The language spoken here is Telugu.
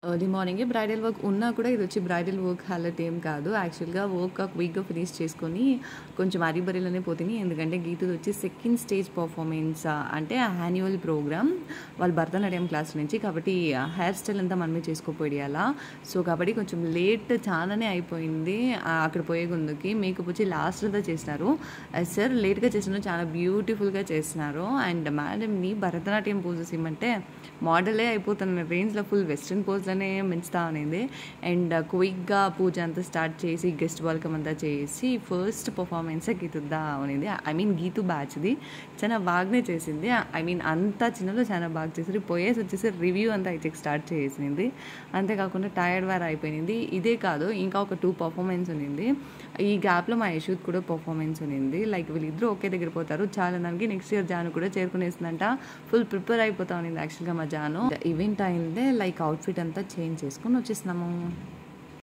ఎర్లీ మార్నింగే బ్రైడల్ వర్క్ ఉన్నా కూడా ఇదొచ్చి బ్రైడల్ వర్క్ హైలైట్ ఏం కాదు. యాక్చువల్‌గా వర్క్ ఒక వీక్‌లో ఫినిష్ చేసుకొని కొంచెం అరీబరీలోనే పోతిని. ఎందుకంటే గీతుది వచ్చి సెకండ్ స్టేజ్ పర్ఫార్మెన్స్ అంటే యాన్యువల్ ప్రోగ్రామ్ వాళ్ళ భరతనాట్యం క్లాస్ నుంచి. కాబట్టి హెయిర్ స్టైల్ అంతా మనమే చేసుకోపోయాల. సో కాబట్టి కొంచెం లేట్ చాలానే అయిపోయింది. అక్కడ పోయే ముందుకి మేకప్ వచ్చి లాస్ట్‌లో చేసినారు. సార్ లేట్‌గా చేసినారు, చాలా బ్యూటిఫుల్‌గా చేసినారు. అండ్ మేడంని భరతనాట్యం పోజెస్ ఇమ్మంటే మోడలే అయిపోతున్న రేంజ్‌లో ఫుల్ వెస్టర్న్ పోజ్‌లోనే పెంచుతా అనింది. అండ్ క్విక్‌గా పూజ అంతా స్టార్ట్ చేసి గెస్ట్ వెల్కమ్ అంతా చేసి ఫస్ట్ పర్ఫార్మెన్సే గీతుద్దా అనింది. ఐ మీన్ గీతు బ్యాచ్‌ది చాలా బాగానే చేసింది. ఐ మీన్ అంతా చిన్నలో చాలా బాగా చేసింది. పోయేసి వచ్చేసి రివ్యూ అంతా అయితే స్టార్ట్ చేసింది. అంతేకాకుండా టైర్డ్ వేర్ అయిపోయింది. ఇదే కాదు ఇంకా ఒక 2 పర్ఫార్మెన్స్ ఉన్నింది. ఈ గ్యాప్‌లో మా యశూద్ కూడా పర్ఫార్మెన్స్ ఉన్నింది. లైక్ వీళ్ళిద్దరూ ఒకే దగ్గర పోతారు. చాలా దానికి నెక్స్ట్ ఇయర్ జాను కూడా చేరుకునేసిందంట. ఫుల్ ప్రిపేర్ అయిపోతా ఉన్నింది యాక్చువల్‌గా మా జాను. ఈవెంట్ అయిందే లైక్ అవుట్ఫిట్ అంతా చేంజ్ చేసుకొని వచ్చేసినాము.